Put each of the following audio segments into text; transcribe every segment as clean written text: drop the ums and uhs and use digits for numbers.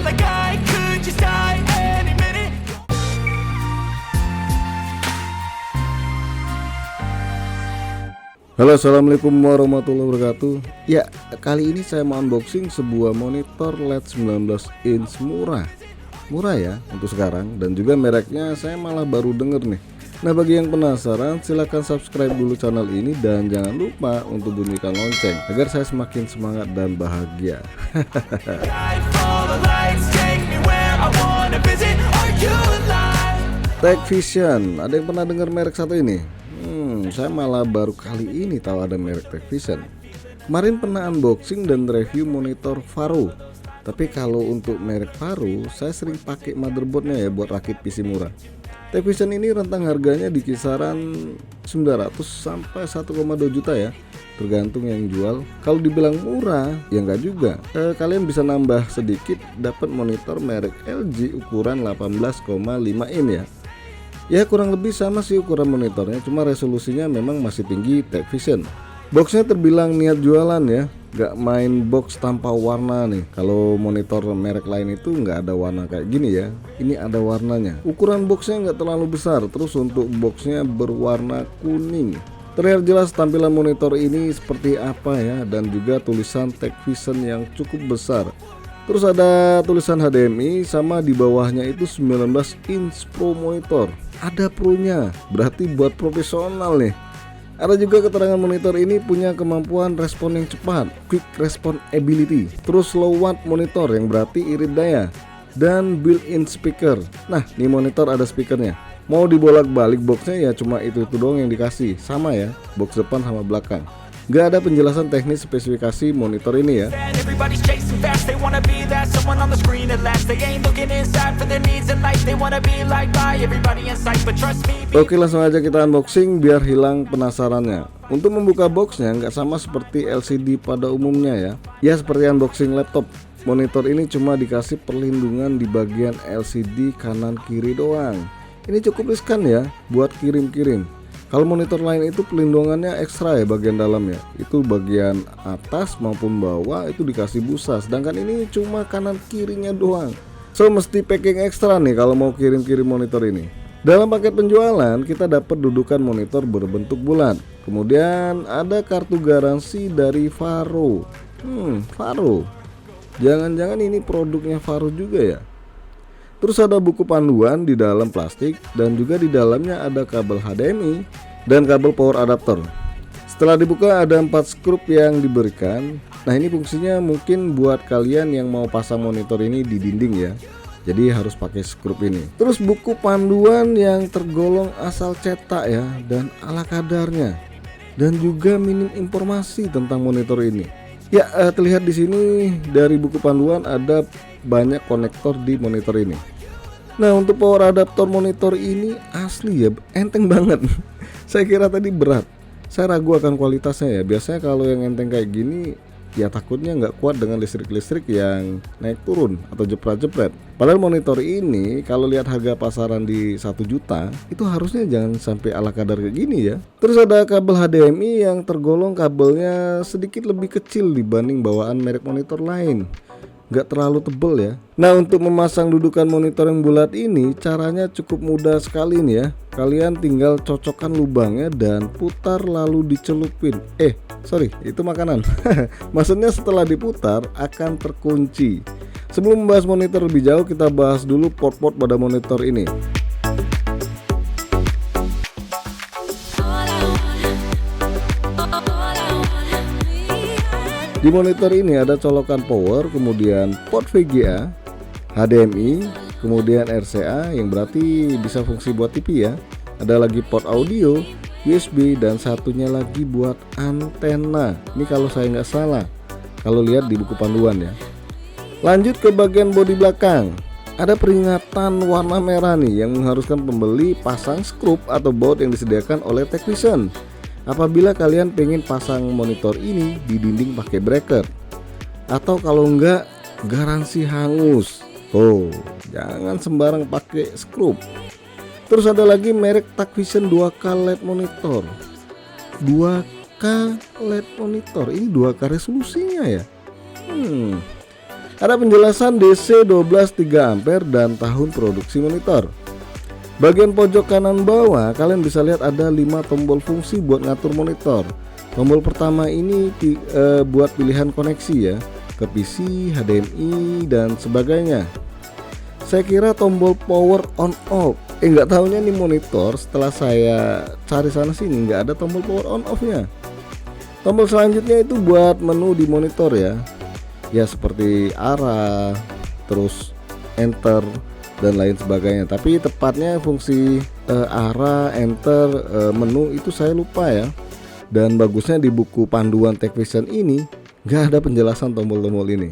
like I could just die any minute. Halo, assalamualaikum warahmatullahi wabarakatuh. Ya, kali ini saya mau unboxing sebuah monitor LED 19 inch murah ya untuk sekarang, dan juga mereknya saya malah baru denger nih. Nah, bagi yang penasaran silahkan subscribe dulu channel ini dan jangan lupa untuk bunyikan lonceng agar saya semakin semangat dan bahagia. Tecvision, ada yang pernah dengar merek satu ini? Saya malah baru kali ini tahu ada merek Tecvision. Kemarin pernah unboxing dan review monitor Varo. Tapi kalau untuk merek Varo, saya sering pakai motherboardnya ya buat rakit PC murah. Tecvision ini rentang harganya di kisaran 900 sampai 1,2 juta ya, tergantung yang jual. Kalau dibilang murah, ya enggak juga. Kalian bisa nambah sedikit dapat monitor merek LG ukuran 18,5 in ya. Ya kurang lebih sama sih ukuran monitornya, cuma resolusinya memang masih tinggi Tecvision. Boxnya terbilang niat jualan ya, nggak main box tanpa warna nih. Kalau monitor merek lain itu nggak ada warna kayak gini ya, ini ada warnanya. Ukuran boxnya nggak terlalu besar, terus untuk boxnya berwarna kuning. Terlihat jelas tampilan monitor ini seperti apa ya, dan juga tulisan Tecvision yang cukup besar. Terus ada tulisan HDMI, sama di bawahnya itu 19 inch Pro monitor. Ada Pro-nya, berarti buat profesional nih. Ada juga keterangan monitor ini punya kemampuan respon yang cepat, quick response ability, terus low watt monitor yang berarti irit daya, dan built-in speaker. Nah, ini monitor ada speakernya. Mau dibolak-balik boxnya ya cuma itu doang yang dikasih, sama ya, box depan sama belakang. Gak ada penjelasan teknis spesifikasi monitor ini ya. Oke, langsung aja kita unboxing biar hilang penasarannya. Untuk membuka boxnya nggak sama seperti LCD pada umumnya ya. Ya seperti unboxing laptop. Monitor ini cuma dikasih perlindungan di bagian LCD kanan kiri doang. Ini cukup riskan ya buat kirim-kirim. Kalau monitor lain itu pelindungannya ekstra ya bagian dalamnya. Itu bagian atas maupun bawah itu dikasih busa. Sedangkan ini cuma kanan kirinya doang. So mesti packing ekstra nih kalau mau kirim-kirim monitor ini. Dalam paket penjualan kita dapat dudukan monitor berbentuk bulat. Kemudian ada kartu garansi dari Varo. Varo. Jangan-jangan ini produknya Varo juga ya. Terus ada buku panduan di dalam plastik, dan juga di dalamnya ada kabel HDMI dan kabel power adapter. Setelah dibuka ada 4 skrup yang diberikan. Nah, ini fungsinya mungkin buat kalian yang mau pasang monitor ini di dinding ya. Jadi harus pakai skrup ini. Terus buku panduan yang tergolong asal cetak ya, dan ala kadarnya. Dan juga minim informasi tentang monitor ini. Ya, terlihat di sini dari buku panduan ada banyak konektor di monitor ini. Nah, untuk power adapter monitor ini asli ya, enteng banget. Saya kira tadi berat. Saya ragu akan kualitasnya ya. Biasanya kalau yang enteng kayak gini ya takutnya nggak kuat dengan listrik yang naik turun atau jepret-jepret. Padahal monitor ini kalau lihat harga pasaran di 1 juta itu harusnya jangan sampai ala kadar kayak gini ya. Terus ada kabel HDMI yang tergolong kabelnya sedikit lebih kecil dibanding bawaan merek monitor lain. Nggak terlalu tebel ya. Nah, untuk memasang dudukan monitor yang bulat ini caranya cukup mudah sekali nih ya. Kalian tinggal cocokkan lubangnya dan putar lalu dicelupin. Sorry, itu makanan. Maksudnya setelah diputar akan terkunci. Sebelum membahas monitor lebih jauh, kita bahas dulu port-port pada monitor ini. Di monitor ini ada colokan power, kemudian port VGA, HDMI, kemudian RCA yang berarti bisa fungsi buat TV ya. Ada lagi port audio, USB, dan satunya lagi buat antena. Ini kalau saya nggak salah, kalau lihat di buku panduan ya. Lanjut ke bagian bodi belakang. Ada peringatan warna merah nih yang mengharuskan pembeli pasang skrup atau baut yang disediakan oleh Tecvision. Apabila kalian pengen pasang monitor ini di dinding pakai bracket, atau kalau enggak garansi hangus. Jangan sembarang pakai skrup. Terus ada lagi merek Tecvision 2K LED monitor. 2K LED monitor, ini 2K resolusinya ya. Ada penjelasan DC 12 3 ampere dan tahun produksi monitor. Bagian pojok kanan bawah kalian bisa lihat ada 5 tombol fungsi buat ngatur monitor. Tombol pertama ini buat pilihan koneksi ya, ke PC, HDMI dan sebagainya. Saya kira tombol power on off. Nggak tahunya nih monitor setelah saya cari sana sini nggak ada tombol power on off nya. Tombol selanjutnya itu buat menu di monitor ya. Ya seperti arah, terus enter dan lain sebagainya. Tapi tepatnya fungsi arah, enter, menu itu saya lupa ya. Dan bagusnya di buku panduan TechVision ini nggak ada penjelasan tombol-tombol ini.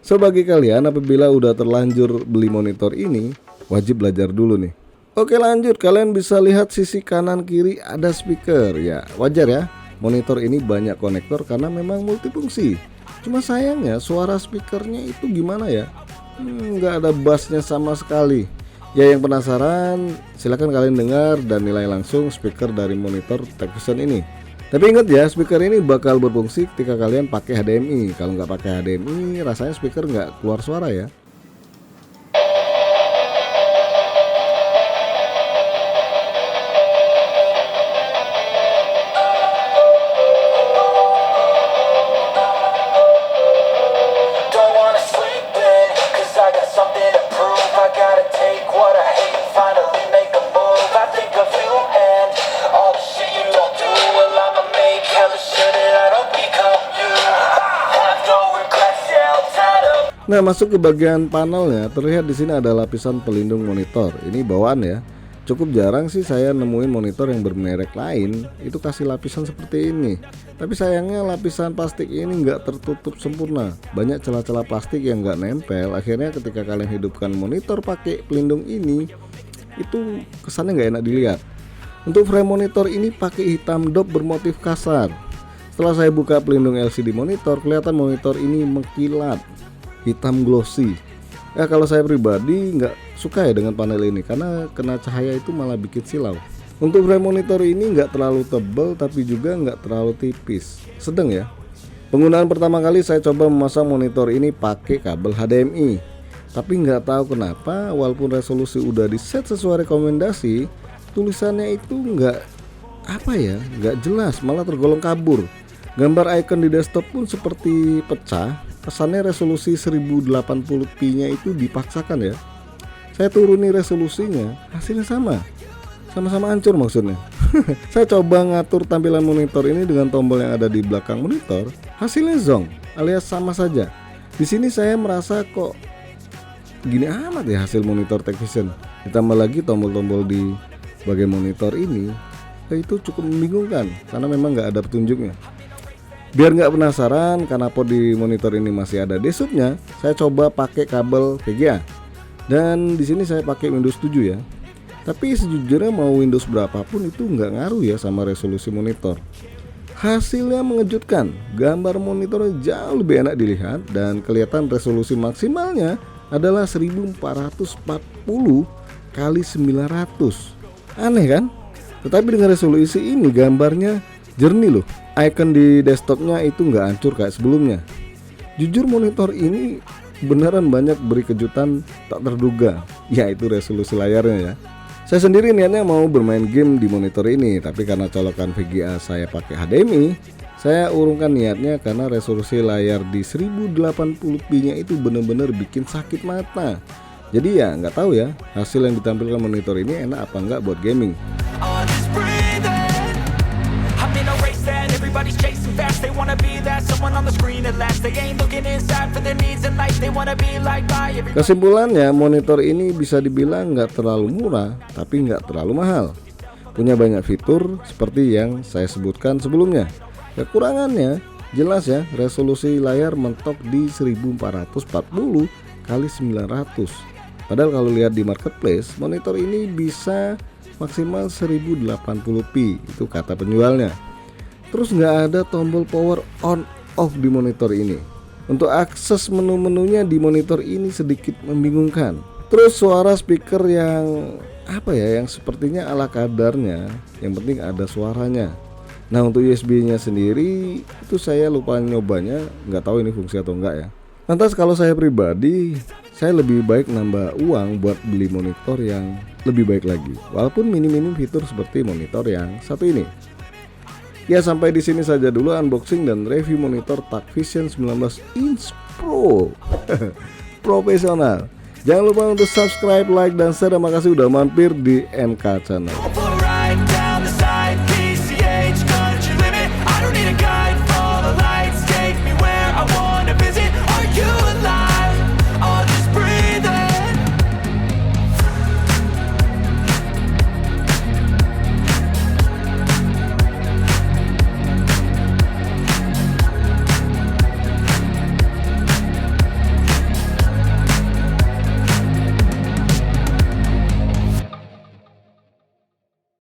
So bagi kalian apabila udah terlanjur beli monitor ini, wajib belajar dulu nih. Oke lanjut, kalian bisa lihat sisi kanan kiri ada speaker. Ya wajar ya, monitor ini banyak konektor karena memang multifungsi. Cuma sayangnya suara speakernya itu gimana ya, nggak ada bassnya sama sekali. Ya yang penasaran silahkan kalian dengar dan nilai langsung speaker dari monitor TechVision ini. Tapi ingat ya, speaker ini bakal berfungsi ketika kalian pakai HDMI. Kalau nggak pakai HDMI rasanya speaker nggak keluar suara ya. Don't wanna sleep in, 'cause I got something to prove. I gotta take what I hate, finally make a move. I think of you and all the shit you don't do. Well, I'ma make hella sure that I don't become you. Have no regrets, yeah, I'm tired of. Nah, masuk ke bagian panelnya, terlihat di sini ada lapisan pelindung monitor. Ini bawaan ya. Cukup jarang sih saya nemuin monitor yang bermerek lain itu kasih lapisan seperti ini. Tapi sayangnya lapisan plastik ini nggak tertutup sempurna. Banyak celah-celah plastik yang nggak nempel. Akhirnya ketika kalian hidupkan monitor pakai pelindung ini, itu kesannya nggak enak dilihat. Untuk frame monitor ini pakai hitam dop bermotif kasar. Setelah saya buka pelindung LCD monitor, kelihatan monitor ini mengkilat, hitam glossy. Ya kalau saya pribadi nggak suka ya dengan panel ini karena kena cahaya itu malah bikin silau. Untuk frame monitor ini nggak terlalu tebal tapi juga nggak terlalu tipis, sedang ya. Penggunaan pertama kali saya coba memasang monitor ini pakai kabel HDMI. Tapi nggak tahu kenapa walaupun resolusi udah di set sesuai rekomendasi, tulisannya itu nggak jelas, malah tergolong kabur. Gambar icon di desktop pun seperti pecah. Kesannya resolusi 1080p nya itu dipaksakan ya. Saya turuni resolusinya, hasilnya sama-sama hancur maksudnya. Saya coba ngatur tampilan monitor ini dengan tombol yang ada di belakang monitor, hasilnya zonk alias sama saja. Di sini saya merasa kok gini amat ya hasil monitor TechVision. Ditambah lagi tombol-tombol di bagian monitor ini, itu cukup membingungkan karena memang nggak ada petunjuknya. Biar nggak penasaran kenapa di monitor ini masih ada desktopnya, saya coba pakai kabel VGA. Dan di sini saya pakai Windows 7 ya. Tapi sejujurnya mau Windows berapapun itu nggak ngaruh ya sama resolusi monitor. Hasilnya mengejutkan, gambar monitor jauh lebih enak dilihat dan kelihatan resolusi maksimalnya adalah 1440 kali 900. Aneh kan? Tetapi dengan resolusi ini gambarnya jernih loh. Icon di desktopnya itu nggak hancur kayak sebelumnya. Jujur monitor ini beneran banyak beri kejutan tak terduga, yaitu resolusi layarnya ya. Saya sendiri niatnya mau bermain game di monitor ini, tapi karena colokan VGA saya pakai HDMI, saya urungkan niatnya karena resolusi layar di 1080p nya itu bener-bener bikin sakit mata. Jadi ya nggak tahu ya hasil yang ditampilkan monitor ini enak apa nggak buat gaming. I'm just breathing. I'm in a race that everybody's chasing fast. They wanna be that someone on the screen at last. They ain't looking inside for their needs in life. They wanna be like my everybody. Kesimpulannya monitor ini bisa dibilang nggak terlalu murah tapi nggak terlalu mahal. Punya banyak fitur seperti yang saya sebutkan sebelumnya. Kekurangannya jelas ya, resolusi layar mentok di 1440 kali 900. Padahal kalau lihat di marketplace, monitor ini bisa maksimal 1080p, itu kata penjualnya. Terus nggak ada tombol power on off di monitor ini. Untuk akses menu-menunya di monitor ini sedikit membingungkan. Terus suara speaker yang yang sepertinya ala kadarnya, yang penting ada suaranya. Nah untuk USB-nya sendiri itu saya lupa nyobanya, nggak tahu ini fungsi atau enggak ya. Lantas kalau saya pribadi, saya lebih baik nambah uang buat beli monitor yang lebih baik lagi, walaupun minim-minim fitur seperti monitor yang satu ini. Ya, sampai di sini saja dulu unboxing dan review monitor Tacvision 19 inch Pro. Profesional. Jangan lupa untuk subscribe, like, dan share. Terima kasih udah mampir di MK Channel.